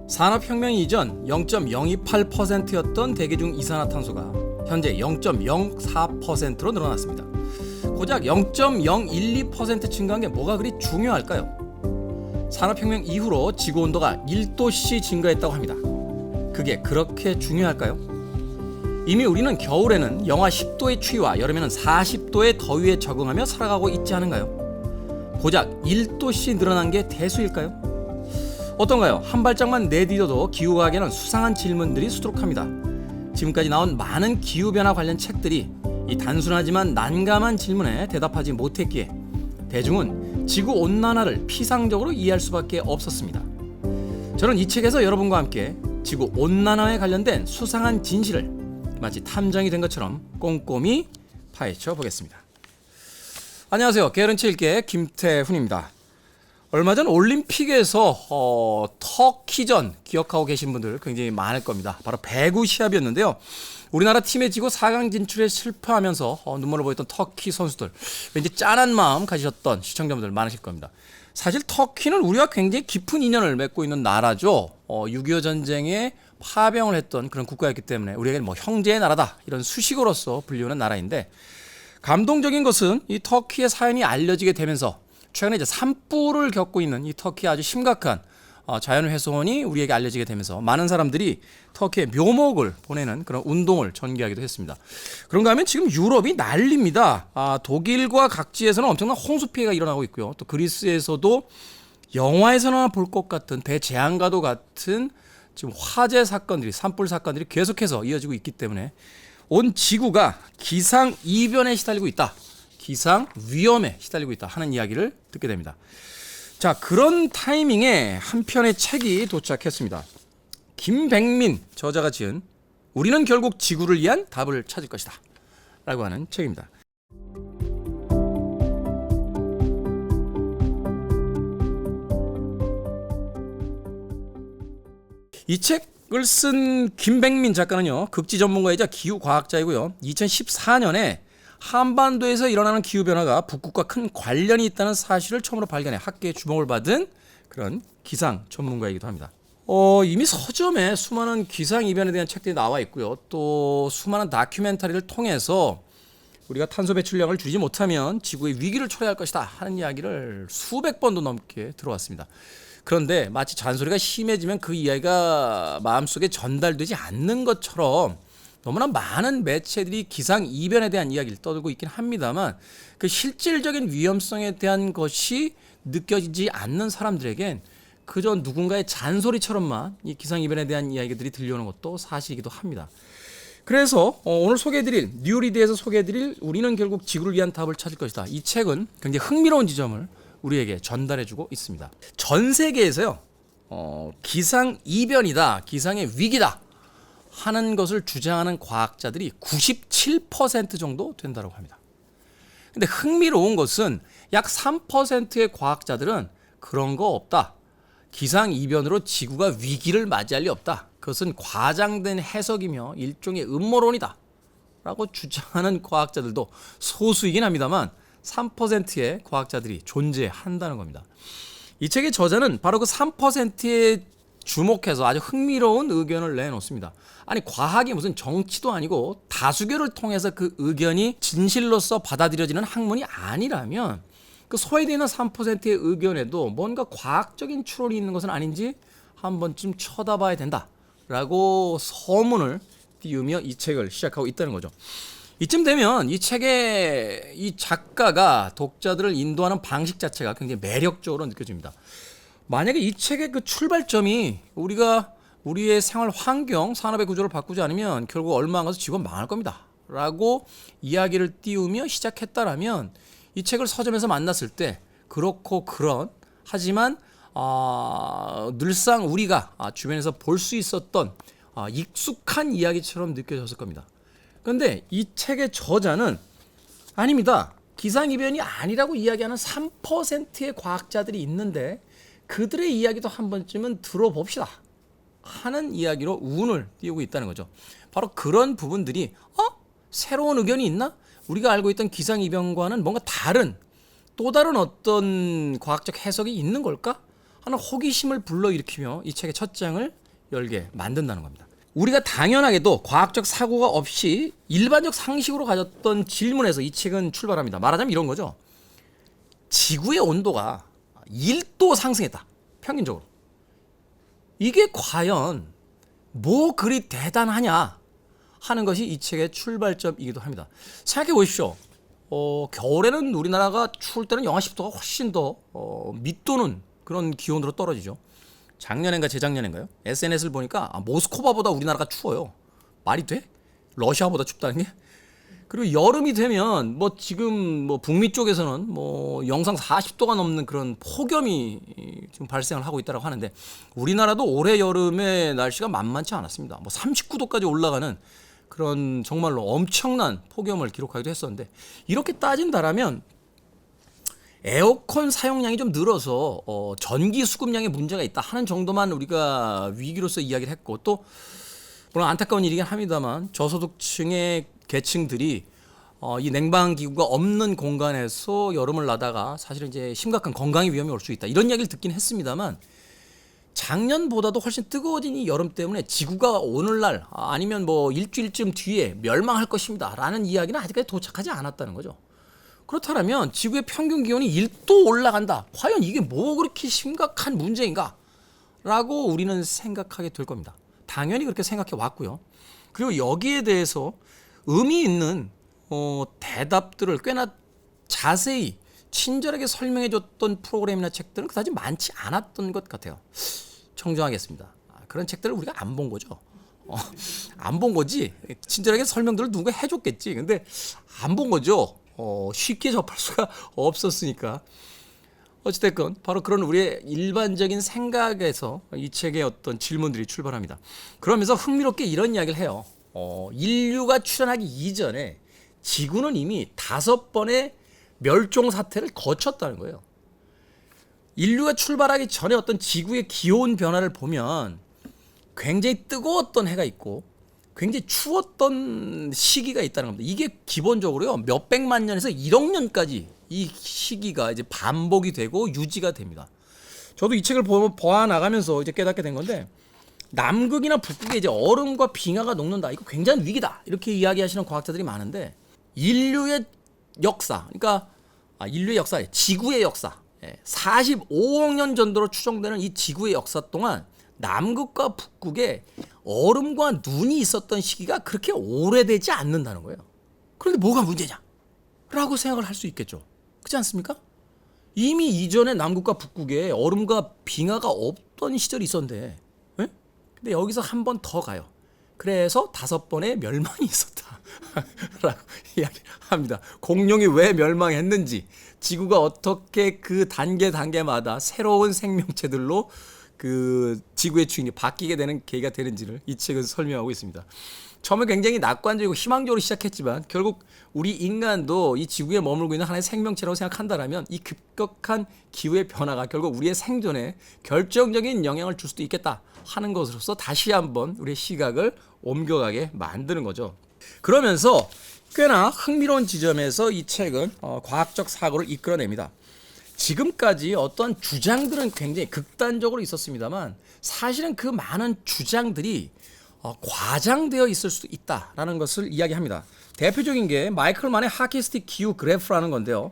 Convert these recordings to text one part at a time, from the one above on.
산업혁명 이전 0.028%였던 대기중 이산화탄소가 현재 0.04%로 늘어났습니다. 고작 0.012% 증가한 게 뭐가 그리 중요할까요? 산업혁명 이후로 지구온도가 1도씩 증가했다고 합니다. 그게 그렇게 중요할까요? 이미 우리는 겨울에는 영하 10도의 추위와 여름에는 40도의 더위에 적응하며 살아가고 있지 않은가요? 고작 1도씩 늘어난 게 대수일까요? 어떤가요? 한 발짝만 내디뎌도 기후과학에는 수상한 질문들이 수두룩합니다. 지금까지 나온 많은 기후변화 관련 책들이 이 단순하지만 난감한 질문에 대답하지 못했기에 대중은 지구온난화를 피상적으로 이해할 수밖에 없었습니다. 저는 이 책에서 여러분과 함께 지구온난화에 관련된 수상한 진실을 마치 탐정이 된 것처럼 꼼꼼히 파헤쳐 보겠습니다. 안녕하세요. 게으른채 읽기의 김태훈입니다. 얼마 전 올림픽에서 터키전 기억하고 계신 분들 굉장히 많을 겁니다. 바로 배구 시합이었는데요. 우리나라 팀에 지고 4강 진출에 실패하면서 눈물을 보였던 터키 선수들, 왠지 짠한 마음 가지셨던 시청자분들 많으실 겁니다. 사실 터키는 우리와 굉장히 깊은 인연을 맺고 있는 나라죠. 6.25 전쟁에 파병을 했던 그런 국가였기 때문에 우리에게는 뭐 형제의 나라다 이런 수식어로서 불리우는 나라인데, 감동적인 것은 이 터키의 사연이 알려지게 되면서 최근에 이제 산불을 겪고 있는 이 터키의 아주 심각한 자연훼손이 우리에게 알려지게 되면서 많은 사람들이 터키의 묘목을 보내는 그런 운동을 전개하기도 했습니다. 그런가 하면 지금 유럽이 난립니다. 독일과 각지에서는 엄청난 홍수 피해가 일어나고 있고요. 또 그리스에서도 영화에서나 볼 것 같은 대재앙과도 같은 지금 화재 사건들이, 산불 사건들이 계속해서 이어지고 있기 때문에 온 지구가 기상이변에 시달리고 있다. 기상 위험에 시달리고 있다 하는 이야기를 듣게 됩니다. 자, 그런 타이밍에 한 편의 책이 도착했습니다. 김백민 저자가 지은 우리는 결국 지구를 위한 답을 찾을 것이다 라고 하는 책입니다. 이 책을 쓴 김백민 작가는요, 극지 전문가이자 기후과학자이고요. 2014년에 한반도에서 일어나는 기후변화가 북극과 큰 관련이 있다는 사실을 처음으로 발견해 학계의 주목을 받은 그런 기상 전문가이기도 합니다. 이미 서점에 수많은 기상이변에 대한 책들이 나와 있고요. 또 수많은 다큐멘터리를 통해서 우리가 탄소 배출량을 줄이지 못하면 지구의 위기를 초래할 것이다 하는 이야기를 수백 번도 넘게 들어왔습니다. 그런데 마치 잔소리가 심해지면 그 이야기가 마음속에 전달되지 않는 것처럼 너무나 많은 매체들이 기상이변에 대한 이야기를 떠들고 있긴 합니다만, 그 실질적인 위험성에 대한 것이 느껴지지 않는 사람들에겐 그저 누군가의 잔소리처럼만 이 기상이변에 대한 이야기들이 들려오는 것도 사실이기도 합니다. 그래서 오늘 소개해드릴, 뉴리드에서 소개해드릴 우리는 결국 지구를 위한 답을 찾을 것이다. 이 책은 굉장히 흥미로운 지점을 우리에게 전달해주고 있습니다. 전 세계에서요, 기상이변이다, 기상의 위기다 하는 것을 주장하는 과학자들이 97% 정도 된다고 합니다. 근데 흥미로운 것은 약 3%의 과학자들은 그런 거 없다. 기상이변으로 지구가 위기를 맞이할 리 없다. 그것은 과장된 해석이며 일종의 음모론이다 라고 주장하는 과학자들도 소수이긴 합니다만 3%의 과학자들이 존재한다는 겁니다. 이 책의 저자는 바로 그 3%의 주목해서 아주 흥미로운 의견을 내놓습니다. 아니, 과학이 무슨 정치도 아니고 다수결을 통해서 그 의견이 진실로서 받아들여지는 학문이 아니라면 그 소외되어 있는 3%의 의견에도 뭔가 과학적인 추론이 있는 것은 아닌지 한 번쯤 쳐다봐야 된다라고 서문을 띄우며 이 책을 시작하고 있다는 거죠. 이쯤 되면 이 책의 이 작가가 독자들을 인도하는 방식 자체가 굉장히 매력적으로 느껴집니다. 만약에 이 책의 그 출발점이 우리가 우리의 생활 환경, 산업의 구조를 바꾸지 않으면 결국 얼마 안 가서 지구가 망할 겁니다 라고 이야기를 띄우며 시작했다라면 이 책을 서점에서 만났을 때 그렇고 그런, 하지만 늘상 우리가 주변에서 볼 수 있었던 익숙한 이야기처럼 느껴졌을 겁니다. 그런데 이 책의 저자는 아닙니다. 기상이변이 아니라고 이야기하는 3%의 과학자들이 있는데 그들의 이야기도 한 번쯤은 들어봅시다 하는 이야기로 운을 띄우고 있다는 거죠. 바로 그런 부분들이 새로운 의견이 있나? 우리가 알고 있던 기상이변과는 뭔가 다른 또 다른 어떤 과학적 해석이 있는 걸까 하는 호기심을 불러일으키며 이 책의 첫 장을 열게 만든다는 겁니다. 우리가 당연하게도 과학적 사고가 없이 일반적 상식으로 가졌던 질문에서 이 책은 출발합니다. 말하자면 이런 거죠. 지구의 온도가 1도 상승했다. 평균적으로. 이게 과연 뭐 그리 대단하냐 하는 것이 이 책의 출발점이기도 합니다. 생각해 보십시오. 겨울에는 우리나라가 추울 때는 영하 10도가 훨씬 더 밑도는 그런 기온으로 떨어지죠. 작년인가 재작년인가요? SNS를 보니까 모스크바보다 우리나라가 추워요. 말이 돼? 러시아보다 춥다는 게? 그리고 여름이 되면 뭐 지금 뭐 북미 쪽에서는 뭐 영상 40도가 넘는 그런 폭염이 지금 발생을 하고 있다고 하는데 우리나라도 올해 여름에 날씨가 만만치 않았습니다. 뭐 39도까지 올라가는 그런 정말로 엄청난 폭염을 기록하기도 했었는데 이렇게 따진다라면 에어컨 사용량이 좀 늘어서 전기 수급량에 문제가 있다 하는 정도만 우리가 위기로서 이야기를 했고 또 물론 안타까운 일이긴 합니다만 저소득층의 계층들이 이 냉방기구가 없는 공간에서 여름을 나다가 사실은 이제 심각한 건강의 위험이 올 수 있다 이런 이야기를 듣긴 했습니다만 작년보다도 훨씬 뜨거워진 이 여름 때문에 지구가 오늘날 아니면 뭐 일주일쯤 뒤에 멸망할 것입니다 라는 이야기는 아직까지 도착하지 않았다는 거죠. 그렇다면 지구의 평균 기온이 1도 올라간다. 과연 이게 뭐 그렇게 심각한 문제인가? 라고 우리는 생각하게 될 겁니다. 당연히 그렇게 생각해 왔고요. 그리고 여기에 대해서 의미 있는 대답들을 꽤나 자세히 친절하게 설명해 줬던 프로그램이나 책들은 그다지 많지 않았던 것 같아요. 청정하겠습니다. 그런 책들을 우리가 안 본 거죠. 안 본 거지. 친절하게 설명들을 누가 해줬겠지. 근데 안 본 거죠. 쉽게 접할 수가 없었으니까. 어찌됐건 바로 그런 우리의 일반적인 생각에서 이 책의 어떤 질문들이 출발합니다. 그러면서 흥미롭게 이런 이야기를 해요. 인류가 출현하기 이전에 지구는 이미 5번의 멸종 사태를 거쳤다는 거예요. 인류가 출발하기 전에 어떤 지구의 기온 변화를 보면 굉장히 뜨거웠던 해가 있고 굉장히 추웠던 시기가 있다는 겁니다. 이게 기본적으로요 몇백만 년에서 1억 년까지 이 시기가 이제 반복이 되고 유지가 됩니다. 저도 이 책을 보아 나가면서 이제 깨닫게 된 건데 남극이나 북극에 이제 얼음과 빙하가 녹는다. 이거 굉장한 위기다. 이렇게 이야기하시는 과학자들이 많은데 인류의 역사, 그러니까 인류의 역사, 지구의 역사, 45억 년 정도로 추정되는 이 지구의 역사 동안 남극과 북극에 얼음과 눈이 있었던 시기가 그렇게 오래되지 않는다는 거예요. 그런데 뭐가 문제냐? 라고 생각을 할 수 있겠죠. 그렇지 않습니까? 이미 이전에 남극과 북극에 얼음과 빙하가 없던 시절이 있었는데 근데 여기서 한 번 더 가요. 그래서 5번의 멸망이 있었다. 라고 이야기합니다. 공룡이 왜 멸망했는지, 지구가 어떻게 그 단계마다 새로운 생명체들로 그 지구의 주인이 바뀌게 되는 계기가 되는지를 이 책은 설명하고 있습니다. 처음에 굉장히 낙관적이고 희망적으로 시작했지만 결국 우리 인간도 이 지구에 머물고 있는 하나의 생명체라고 생각한다면 이 급격한 기후의 변화가 결국 우리의 생존에 결정적인 영향을 줄 수도 있겠다 하는 것으로서 다시 한번 우리의 시각을 옮겨가게 만드는 거죠. 그러면서 꽤나 흥미로운 지점에서 이 책은 과학적 사고를 이끌어냅니다. 지금까지 어떤 주장들은 굉장히 극단적으로 있었습니다만 사실은 그 많은 주장들이 과장되어 있을 수도 있다라는 것을 이야기합니다. 대표적인 게 마이클 만의 하키스틱 기후 그래프라는 건데요.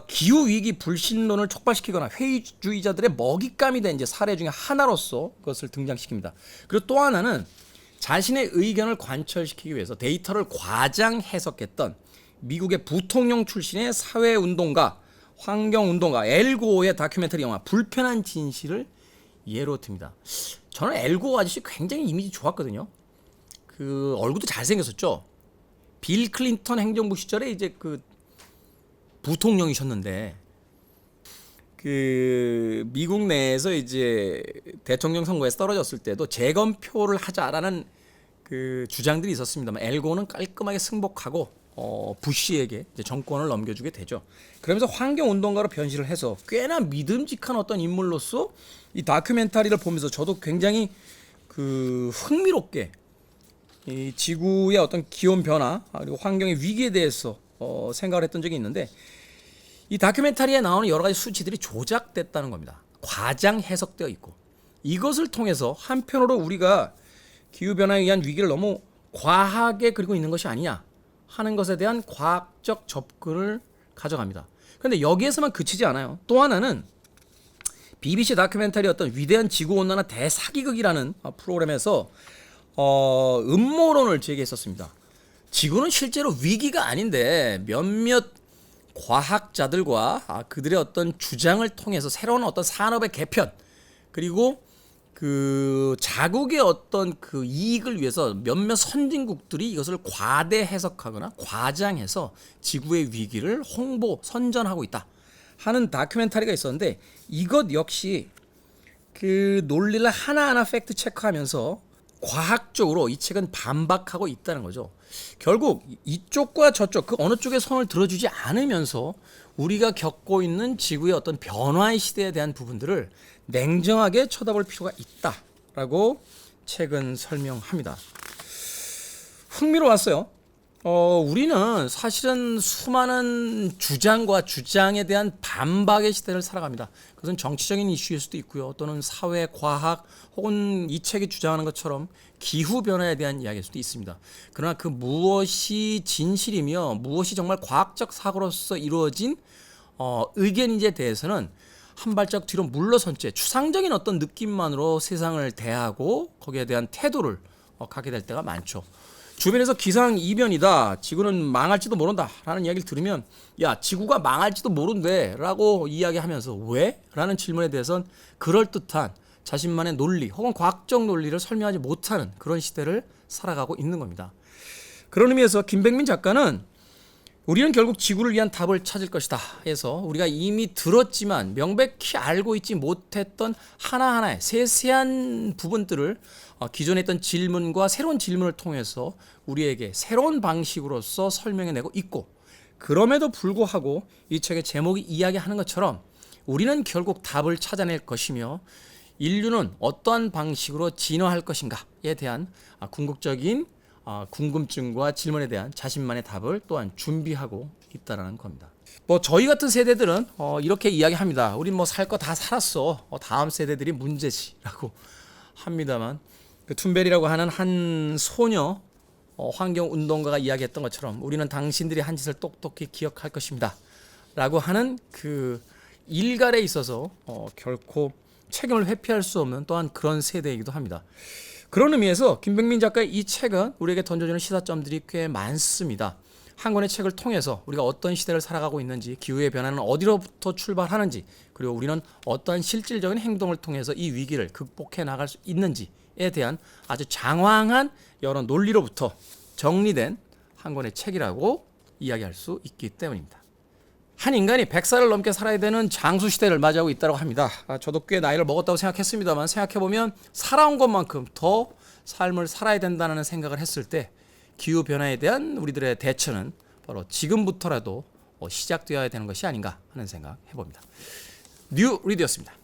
기후 위기 불신론을 촉발시키거나 회의주의자들의 먹잇감이 된 이제 사례 중에 하나로서 그것을 등장시킵니다. 그리고 또 하나는 자신의 의견을 관철시키기 위해서 데이터를 과장 해석했던 미국의 부통령 출신의 사회운동가, 환경운동가 엘고의 다큐멘터리 영화 불편한 진실을 예로 듭니다. 저는 엘고 아저씨 굉장히 이미지 좋았거든요. 그 얼굴도 잘생겼었죠. 빌 클린턴 행정부 시절에 이제 그 부통령이셨는데 그 미국 내에서 이제 대통령 선거에서 떨어졌을 때도 재검표를 하자라는 그 주장들이 있었습니다만 엘고는 깔끔하게 승복하고 부시에게 이제 정권을 넘겨주게 되죠. 그러면서 환경운동가로 변신을 해서 꽤나 믿음직한 어떤 인물로서 이 다큐멘터리를 보면서 저도 굉장히 그 흥미롭게 이 지구의 어떤 기온 변화 그리고 환경의 위기에 대해서 생각을 했던 적이 있는데 이 다큐멘터리에 나오는 여러 가지 수치들이 조작됐다는 겁니다. 과장 해석되어 있고 이것을 통해서 한편으로 우리가 기후변화에 의한 위기를 너무 과하게 그리고 있는 것이 아니냐 하는 것에 대한 과학적 접근을 가져갑니다. 그런데 여기에서만 그치지 않아요. 또 하나는 BBC 다큐멘터리 어떤 위대한 지구온난화 대사기극이라는 프로그램에서 음모론을 제기했었습니다. 지구는 실제로 위기가 아닌데 몇몇 과학자들과 그들의 어떤 주장을 통해서 새로운 어떤 산업의 개편 그리고 그 자국의 어떤 그 이익을 위해서 몇몇 선진국들이 이것을 과대 해석하거나 과장해서 지구의 위기를 홍보 선전하고 있다 하는 다큐멘터리가 있었는데 이것 역시 그 논리를 하나하나 팩트 체크하면서 과학적으로 이 책은 반박하고 있다는 거죠. 결국 이쪽과 저쪽 그 어느 쪽에 손을 들어주지 않으면서 우리가 겪고 있는 지구의 어떤 변화의 시대에 대한 부분들을 냉정하게 쳐다볼 필요가 있다라고 책은 설명합니다. 흥미로웠어요. 우리는 사실은 수많은 주장과 주장에 대한 반박의 시대를 살아갑니다. 그것은 정치적인 이슈일 수도 있고요. 또는 사회, 과학 혹은 이 책이 주장하는 것처럼 기후변화에 대한 이야기일 수도 있습니다. 그러나 그 무엇이 진실이며 무엇이 정말 과학적 사고로서 이루어진 의견인지에 대해서는 한 발짝 뒤로 물러선 채 추상적인 어떤 느낌만으로 세상을 대하고 거기에 대한 태도를 갖게 될 때가 많죠. 주변에서 기상이변이다, 지구는 망할지도 모른다 라는 이야기를 들으면 야 지구가 망할지도 모른대 라고 이야기하면서 왜? 라는 질문에 대해서는 그럴듯한 자신만의 논리 혹은 과학적 논리를 설명하지 못하는 그런 시대를 살아가고 있는 겁니다. 그런 의미에서 김백민 작가는 우리는 결국 지구를 위한 답을 찾을 것이다 해서 우리가 이미 들었지만 명백히 알고 있지 못했던 하나하나의 세세한 부분들을 기존에 있던 질문과 새로운 질문을 통해서 우리에게 새로운 방식으로서 설명해내고 있고 그럼에도 불구하고 이 책의 제목이 이야기하는 것처럼 우리는 결국 답을 찾아낼 것이며 인류는 어떠한 방식으로 진화할 것인가에 대한 궁극적인 궁금증과 질문에 대한 자신만의 답을 또한 준비하고 있다는 겁니다. 뭐 저희 같은 세대들은 이렇게 이야기합니다. 우린 뭐 살 거 다 살았어. 다음 세대들이 문제지라고 합니다만 그 툰베리라고 하는 한 소녀 환경운동가가 이야기했던 것처럼 우리는 당신들이 한 짓을 똑똑히 기억할 것입니다. 라고 하는 그 일갈에 있어서 결코 책임을 회피할 수 없는 또한 그런 세대이기도 합니다. 그런 의미에서 김백민 작가의 이 책은 우리에게 던져주는 시사점들이 꽤 많습니다. 한 권의 책을 통해서 우리가 어떤 시대를 살아가고 있는지, 기후의 변화는 어디로부터 출발하는지, 그리고 우리는 어떠한 실질적인 행동을 통해서 이 위기를 극복해 나갈 수 있는지에 대한 아주 장황한 여러 논리로부터 정리된 한 권의 책이라고 이야기할 수 있기 때문입니다. 한 인간이 100살을 넘게 살아야 되는 장수 시대를 맞이하고 있다고 합니다. 저도 꽤 나이를 먹었다고 생각했습니다만 생각해보면 살아온 것만큼 더 삶을 살아야 된다는 생각을 했을 때 기후변화에 대한 우리들의 대처는 바로 지금부터라도 시작되어야 되는 것이 아닌가 하는 생각 해봅니다. 뉴 리드였습니다.